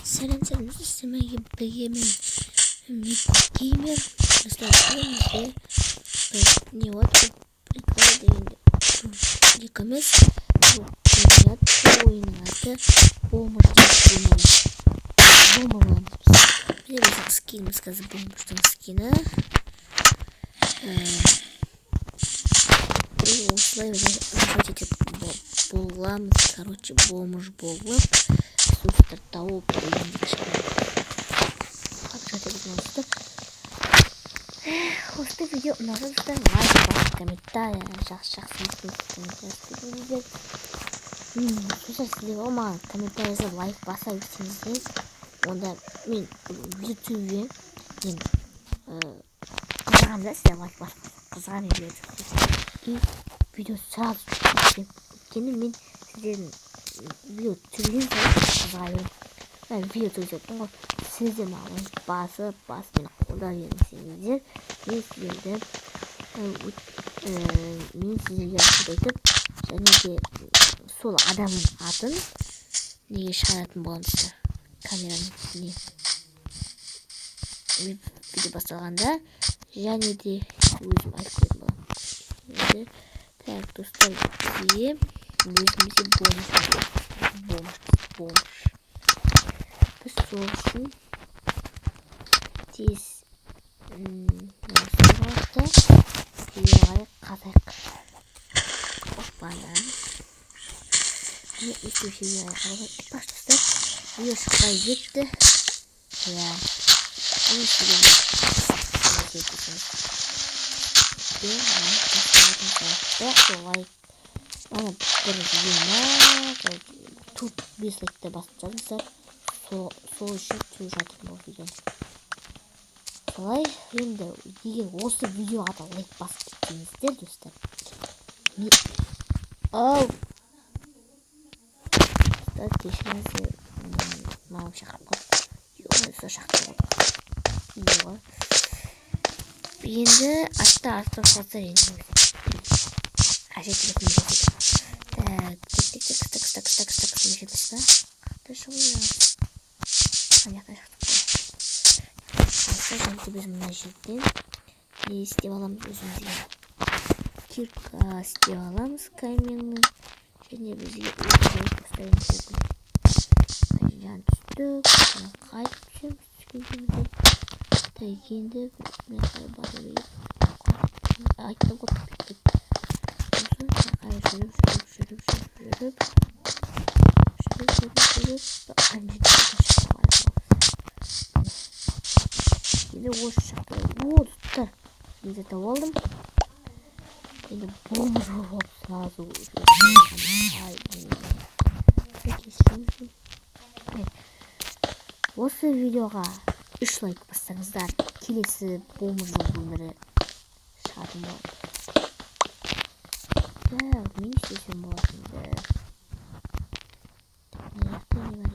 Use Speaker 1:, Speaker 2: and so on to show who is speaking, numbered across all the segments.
Speaker 1: Selam istemeye beğenmeyin. Gamer представляем не вот прикладываем рекомендуем ойнады болмаған біз скиніміз қазір болмыштың скині осылай хотите боламыз короче болмыш болып сустар тауып осы видео ұнағаныңызда лайк басып комментарий жақсы комментарий сіздер маған комментарийге лайк баса берсеңіздер онда мен ютубе мен қызығамын да сіздер лайк басып қызығамын и видео сразу өйткені мен сіздердің видео түсірген сайын қызыға беремін видео түсіретін ғой сіздер маған басып мен қолдап берсеңіздер мен сіздерге айтып және де сол адамның атын неге шығаратын боламыз камераның не видео басталғанда және де өзім айтып қоятын боламын. Так, достар, бізге өзімізге болмыш. Біз сол үшін тез сұрақта видеоға қатайық. Оппана. Мен үшінші видеоға қарауға достар, видео шықпай кетті. Я. Мен сіздерге лайк ана бір видеома топ 5 лайкты басып жатыңыздар сол үшін түсіріп жатырмын бұл видеоны солай енді егер осы видеоға да лайк басып кетсеңіздер достар кешіріңіздер мамам шақырып қалды сол шақырып видеоға енді артта қалса енді қажет телефон жасайды. Так, тік неше баста? Қандай шығу аяқта шықтық қой. Енді біз мына жерден не істеп аламыз өзімізге? Кирка істеп аламыз каменный және бізге өзімізге поставим кирку. Қайдан түстік, қайтып түсеміз түскендемізден. Так, енді мен қай бара берейін. Айттым ғой кеттік. Жүріп енді осы жақта достар енді тауып алдым енді болмыш болып сразу осы видеоға 3 лайк бассаңыздар келесі болмыш өмірі шығатын болады. Мен істесем болатынды неяқта не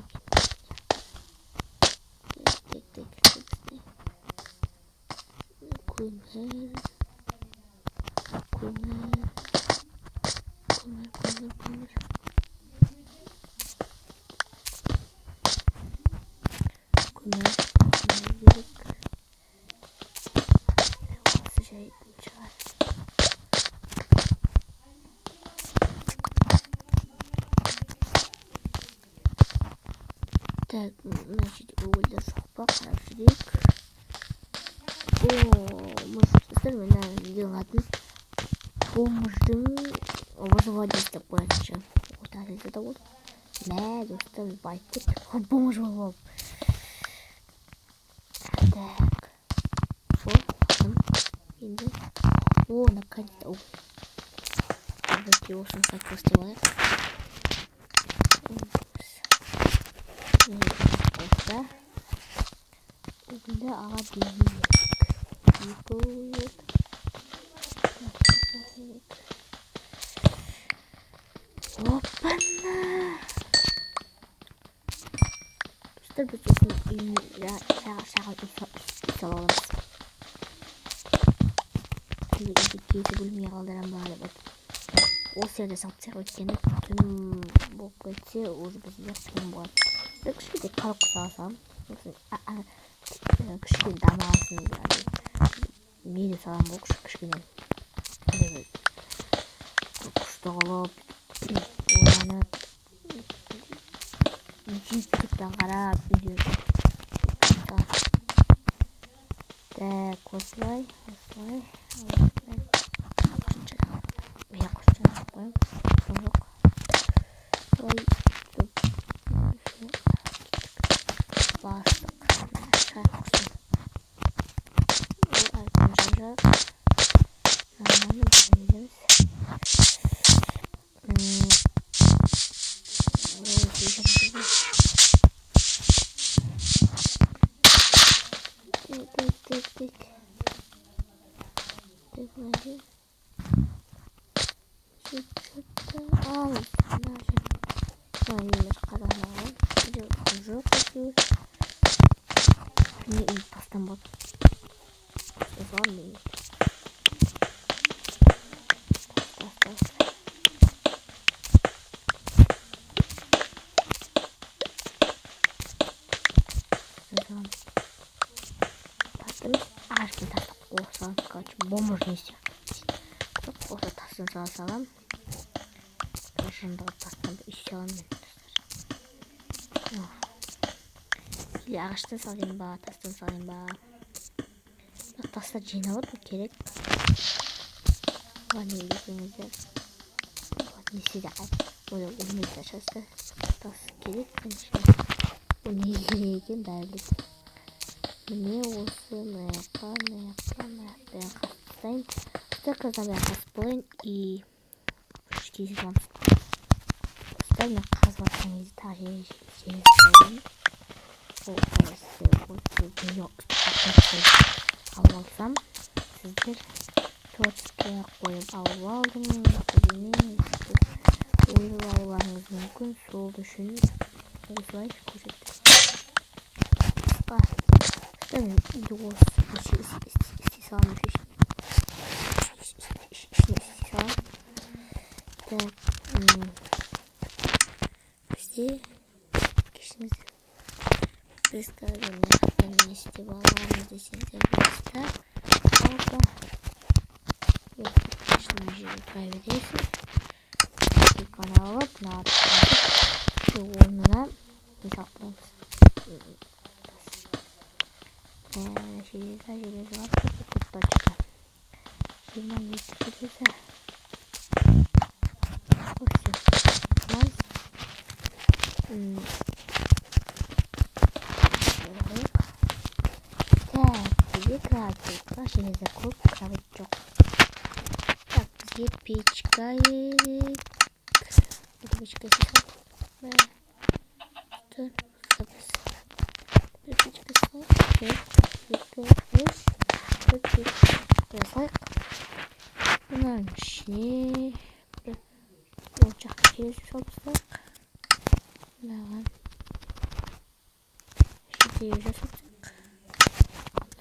Speaker 1: бар екен көмір осы жайдың шығар так, значит, угольдер жоқ па қарап жүрейік достар мына видеоның атын болмыштың вызывать деп қоятыншы отағызды да болды мә достар байып кеттік болмыш болып так енді наконец-то осыны қайтып істеп алайық Udah alat gigi gitu opana terus betul ini ya sangat isolamaz ini sebelumnya kaldıran bağlı o sırada satacak ötkeni tüm bu kötü uz bizde tüm bu Кішкене қалып салсам, кішкене дамасын мені салам болшы кішкене күшті қылып ойланып жүйткіттен қарап үйде так осылай бастық шай қосып не үй тастан болды. Соған мен аршын тастап қосам, короче, бомбажный қоса тасын салам. Жындығы тастан үй салам мен. Или ағаштан салайын ба, тастан салайын ба. Тастар жиналып керек. Бұған не десеңіздер. Не істейді ойнайды шасты. Тас керек, конечно. Бұл не керек екен бәрі. Міне осы маяққа қастайын. Стакадан бәрі қасып болайын. И үшкейсіз оламыз. Осылай мен қазып атқан кезде тағы жеңіз қойын. Ол алып алсам, сіздер тортке қойып алып алдыңыз ойлауларыңыз мүмкін. Сол үшін осылай көрсетті. Мен үйді осы істей салам бізде кешіңіздер. Біз қазір не істеп аламыз десеңдер болса, шынын жерге тұра бересіз. Телефон алып, орнына мысал қыламыз. Железа var, точка. 22 железа. Все. Так, где крабик? Железо круг, крабичок. Так, где печка есть? Печка есть. Что? Печка есть. Bunların içine ocak içeri soksak. Bunların içeri soksak.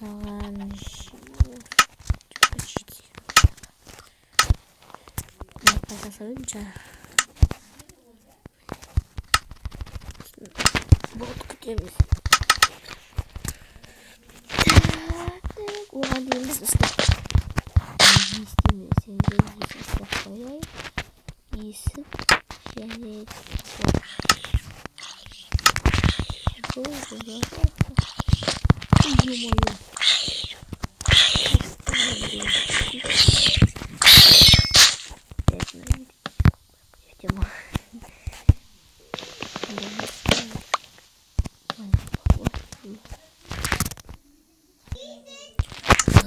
Speaker 1: Bunların içeri soksak. Sarınca bot kutemiz. Oha değiliz ıslak. Ne istemiyorsanız ıslak koyayım. İyisi şöyle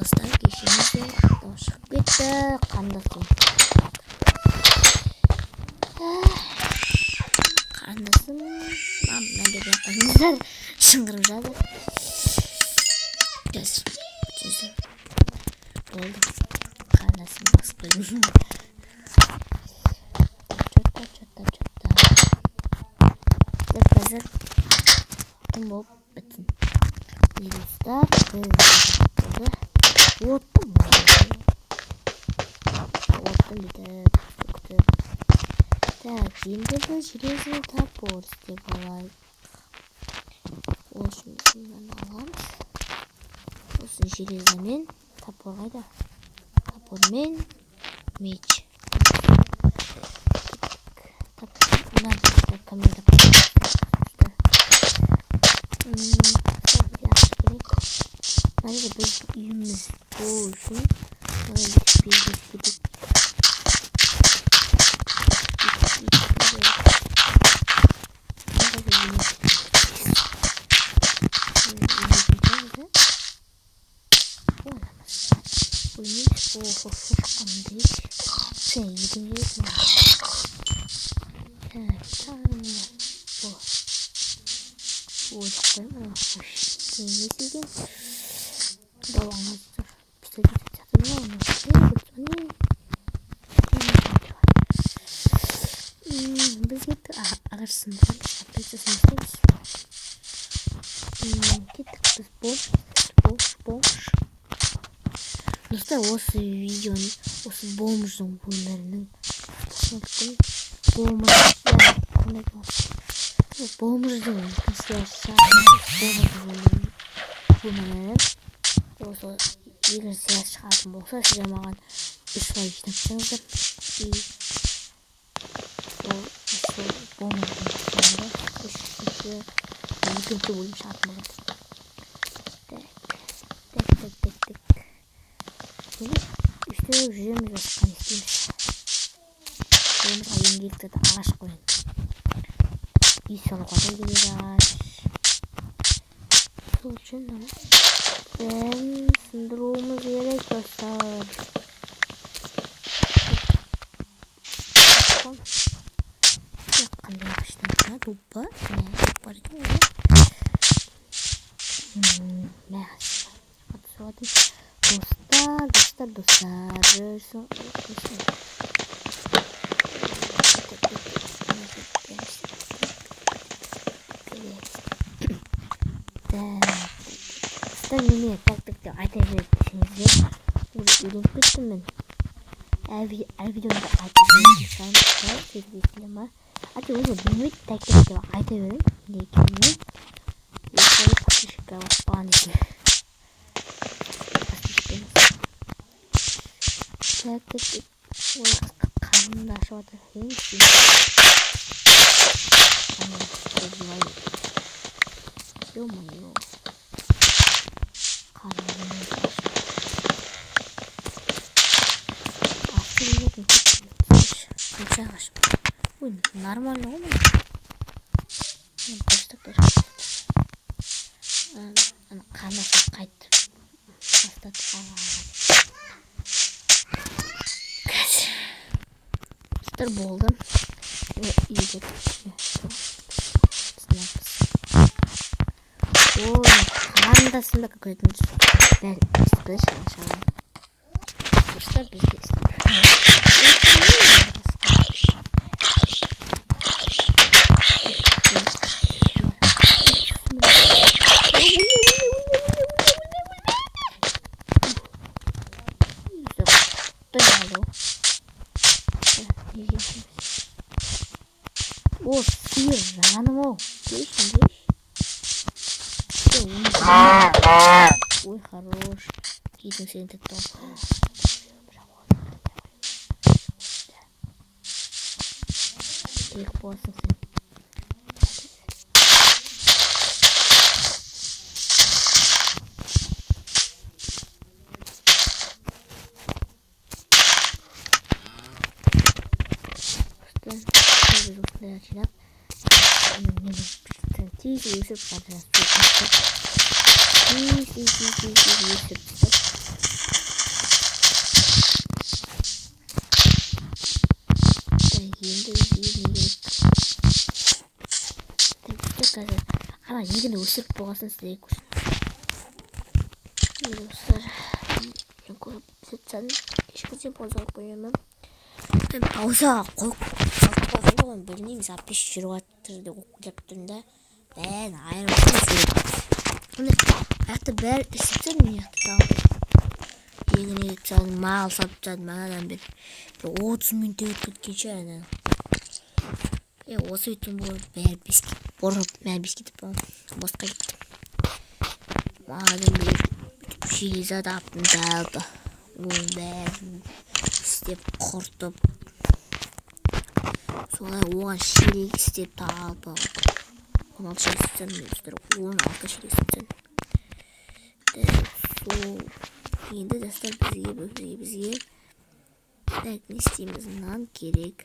Speaker 1: Dostlar geçimizde doşuk bitti. Kandasın. Kandasın. Lan ben de yapayım. Şıngırım zaten. Göz. Oldu. Kandasın baskıyım. Çötta. Hazır. Bu bitin. Yıldızlar. Оттым бүйтіп. Так, енді біз железный топор істеп алайық. Мынаны аламыз. Сосын железамен топор қайда? Топормен меч. Мына камера. Бізге біз үйіміз болу үшін біз кетті ағашсындырамыз, операциясын істейміз. Кеттік біз бомж. Достар, осы видеоны, осы бомждың өмірінің бомждың осы егер сыйға шығатын болса, сіздер маған 3 лайк жинап екінші бөлім шығатын болады. Үстеліп жүреміз, басқан істейміз. Өмір айымгелікті ағаш қойын. Үй салуға да керек ағаш. Сол үшін сындыруымыз керек, достар. Қандай ағаштан дупа? Бар екен ғой. Достар. Неме тактикті айта берсеңіздер, үйреніп кеттім мен. Әр видеода айта берсеңіздер, өзі білмейді тактикті айта берем. Не екенін подписчикке баспаған екен. Тактик қарымды ашып жатыр. Ё-моё. Ой, нормально ғой. Ана қанасы қайтып бастады. Тұстар болды. Қарындасында көретініміз бәрі істіпеді шағын. Тұстар бізде істіпеді. О, сиыр жаным ау. Көршін. Ой, хорош. Кетің сен тәтті. Ек боласың сен. Жинап тез өсіп бара егін өсіріп болғасын сіздерге көрсін. Достар, мен көріп сөйтсән ешкізе пауза қойымын. Мен пауза қойып қойған білмеймін, запись жүріп жатыр деп оқып тұрмын да. Бәрін айырып жүріп. Аяқты бәрі істеп мен аяқты тауып. Егін егіп салдым, мал сатып салдым, анадан бері 30 минут өтіп кеткенше анадан. Осы өткен болды, бәрі бес кетіп, бұрып, бәрі бес кетіп босқа кетті. Madem bir şeyize taptım daldı. Onun bәрін істеп құртып. Солай оған шелек істеп талпы. 16 шелек істен өздері 16 шелек істен. Сол енді достар бізге так не істейміз, нан керек.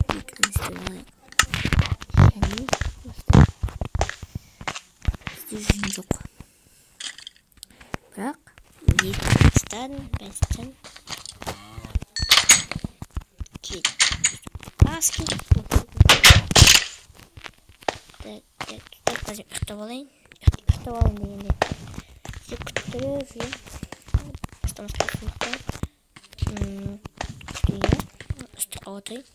Speaker 1: Екінің істеп алайық. Және достар бізде жүн жоқ. Бірақ екіншіден бәстен аз кетіп қазір ұйықтап алайын дегенде сен күттіріп жүрген бастамас кеткендіктен үсті қауатайын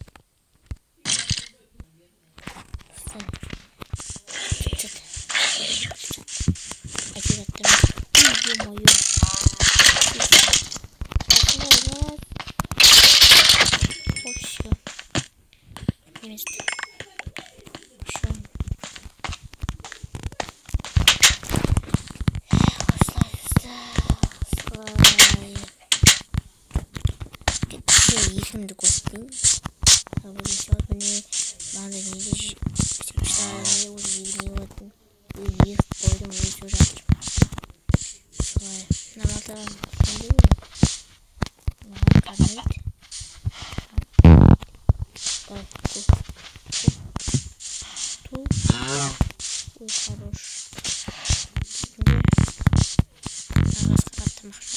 Speaker 1: екімді көстейін. Бұл мысалы міне банда неде штарымды өзі елмей өттім. Өзі ек қойдым, өзі жатыр. Солай намаздан кенде ме? Маған қармайды. Ой, хорош. Ағасқа қаттамақ.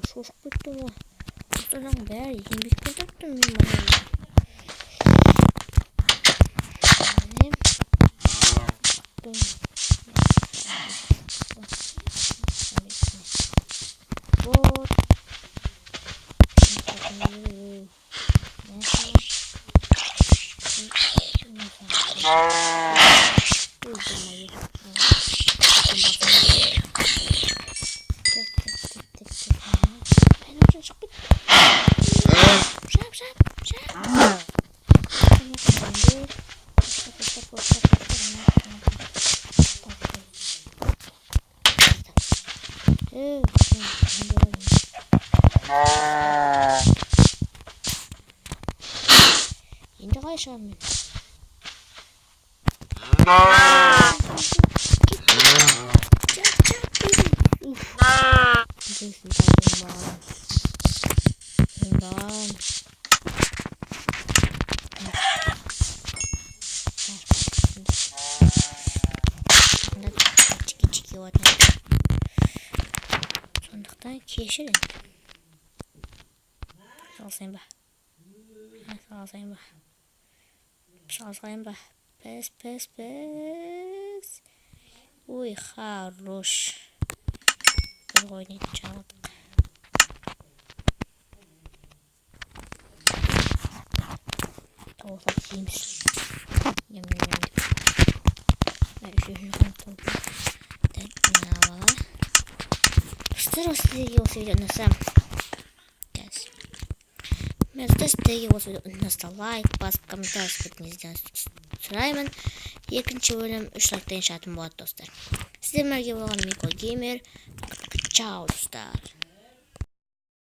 Speaker 1: Шошып кеттім ғой. Осыдан бәрі еңбекпен таптым мен бана. Енді қалай шығамын мен? Сондықтан кешір енді. Алсайын ба? Салсайын ба. Пес. Ой, хорош. Бір ойнайды жалдық. Тауылап жейміз. Нем. Жүрген толпы. Мына бала. Достар, сіздерге осы видео ұнаса. Сіздерге осы видео ұнаса лайк басып, комментарий беруіңізден сұраймын. Екінші бөлім 3 лайктан шығатын болады, достар. Сіздермен бірге болған Мико Геймер. Чао, достар.